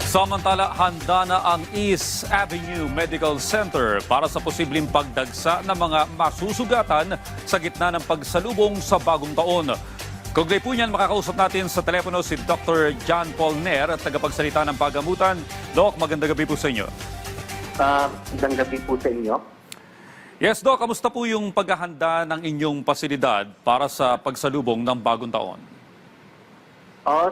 Samantala, handa na ang East Avenue Medical Center para sa posibleng pagdagsa ng mga masusugatan sa gitna ng pagsalubong sa bagong taon. Kaugnay po niyan, makakausap natin sa telepono si Dr. John Paul Nair, tagapagsalita ng Pagamutan. Doc, magandang gabi po sa inyo. Magandang gabi po sa inyo. Yes, Doc, kamusta po yung paghahanda ng inyong pasilidad para sa pagsalubong ng bagong taon?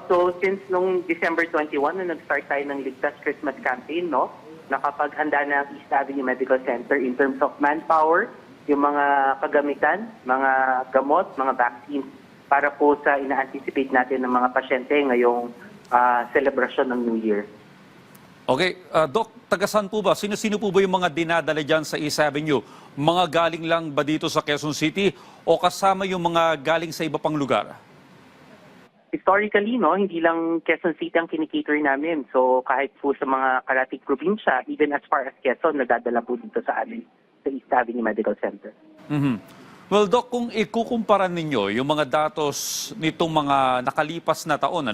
So since nung December 21 na nag-start tayo ng Ligtas Christmas campaign, no, nakapaghanda na ang East Avenue Medical Center in terms of manpower, yung mga kagamitan, mga gamot, mga vaccines para po sa ina-anticipate natin ng mga pasyente ngayong celebration ng New Year. Okay, Doc, tagasan po ba? Sino-sino po ba yung mga dinadala dyan sa East Avenue? Mga galing lang ba dito sa Quezon City o kasama yung mga galing sa iba pang lugar? Historically, no, hindi lang Quezon City ang kinikater namin. So kahit po sa mga karatig probinsya, even as far as Quezon, nadadala po dito sa amin, sa East Avenue Medical Center. Well, Doc, kung ikukumpara ninyo yung mga datos nitong mga nakalipas na taon,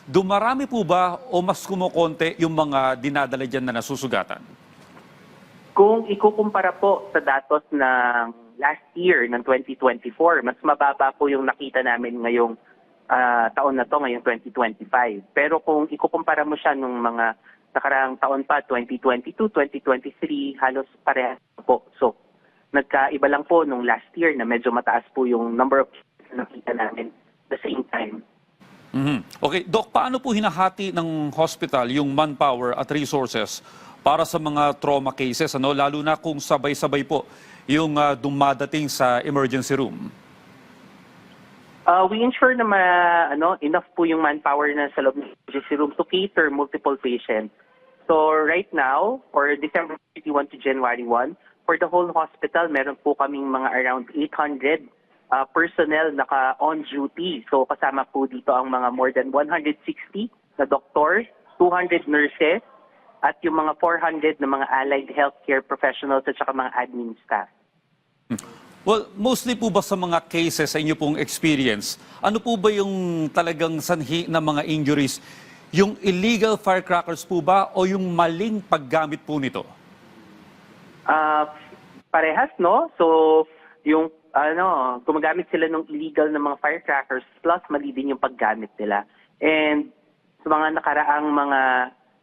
dumarami po ba o mas kumukonte yung mga dinadala dyan na nasusugatan? Kung ikukumpara po sa datos ng last year, ng 2024, mas mababa po yung nakita namin ngayong taon na to, ngayong 2025. Pero kung ikukumpara mo siya nung mga nakaraang taon pa, 2022, 2023, halos parehas po. So, nagkaiba lang po nung last year na medyo mataas po yung number of cases na nakita namin the same time. Okay, Doc, paano po hinahati ng hospital yung manpower at resources para sa mga trauma cases, lalo na kung sabay-sabay po yung dumadating sa emergency room? We ensure na enough po yung manpower na sa loob ng emergency room to cater multiple patients. So right now, for December 31 to January 1, for the whole hospital, meron po kaming mga around 800 personnel naka-on duty. So kasama po dito ang mga more than 160 na doctors, 200 nurses, at yung mga 400 na mga allied healthcare professionals at saka mga admin staff. Well, mostly po ba sa mga cases sa inyo pong experience, ano po ba yung talagang sanhi ng mga injuries? Yung illegal firecrackers po ba o yung maling paggamit po nito? Parehas, no? So, yung gumagamit sila ng illegal na mga firecrackers plus mali din yung paggamit nila. And sa mga nakaraang mga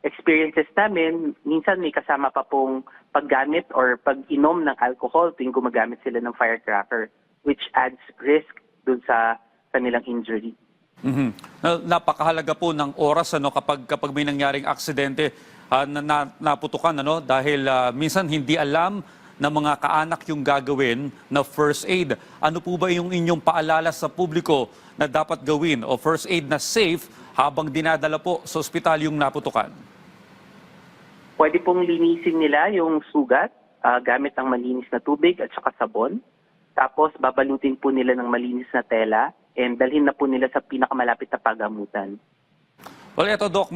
experiences namin, minsan may kasama pa pong paggamit or pag-inom ng alcohol tuwing gumagamit sila ng firecracker, which adds risk dun sa kanilang injury. Napakahalaga po ng oras kapag may nangyaring aksidente na naputukan dahil minsan hindi alam ng mga kaanak yung gagawin na first aid. Ano po ba yung inyong paalala sa publiko na dapat gawin o first aid na safe habang dinadala po sa ospital yung naputukan? Pwede pong linisin nila yung sugat gamit ang malinis na tubig at saka sabon. Tapos babalutin po nila ng malinis na tela and dalhin na po nila sa pinakamalapit na pagamutan. Well, ito, Doc,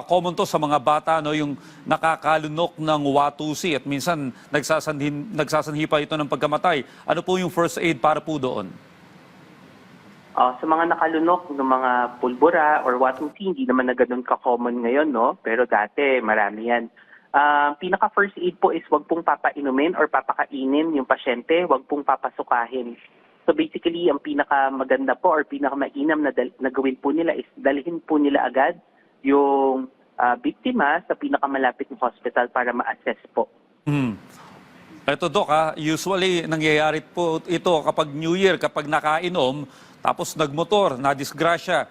common to sa mga bata, yung nakakalunok ng watusi at minsan nagsasanhi pa ito ng pagkamatay. Ano po yung first aid para po doon? Sa mga nakalunok ng mga pulbura or watusi, hindi naman na ganun ka-common ngayon, no? Pero dati, marami yan. Pinaka-first aid po is wag pong papainumin or papakainin yung pasyente, wag pong papasukahin. So basically, ang pinaka-maganda po or pinaka-mainam na gawin po nila is dalhin po nila agad yung biktima sa pinakamalapit ng hospital para ma-assess po. Ito, Doc, usually nangyayari po ito kapag New Year, kapag nakainom, tapos nagmotor, nadisgrasya.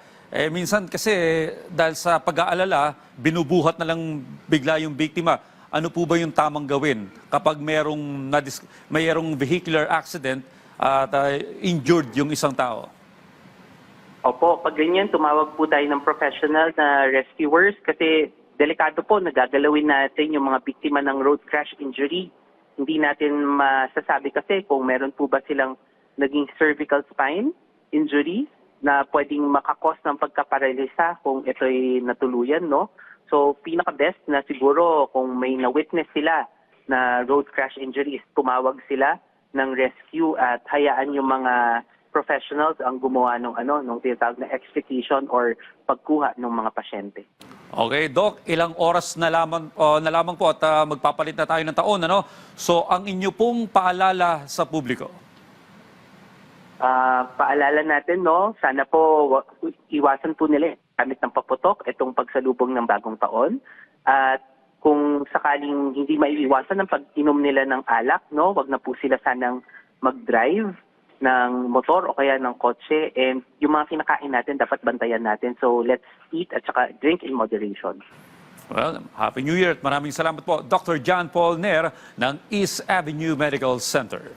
Minsan kasi dahil sa pag-aalala, binubuhat na lang bigla yung biktima. Ano po ba yung tamang gawin kapag mayroong vehicular accident at injured yung isang tao? Opo, pag ganyan, tumawag po tayo ng professional na rescuers kasi delikado po, nagagalawin natin yung mga biktima ng road crash injury. Hindi natin masasabi kasi kung meron po ba silang naging cervical spine injury na pwedeng makakos ng pagkaparalisa kung ito'y natuluyan, no? So, pinaka-best na siguro kung may na-witness sila na road crash injuries, tumawag sila ng rescue at hayaan yung mga professionals ang gumawa ng tinatawag na extrication or pagkuha ng mga pasyente. Okay, Doc, ilang oras na lamang po at magpapalit na tayo ng taon, ano? So, ang inyo pong paalala sa publiko? Paalala natin, no, sana po iwasan po nila gamit ng paputok itong pagsalubong ng bagong taon. At kung sakaling hindi maiiwasan ang pag-inom nila ng alak, no, wag na po sila sanang mag-drive ng motor o kaya ng kotse, and yung mga kinakain natin dapat bantayan natin. So let's eat at saka drink in moderation. Well, Happy New Year at maraming salamat po, Dr. John Paul Nair ng East Avenue Medical Center.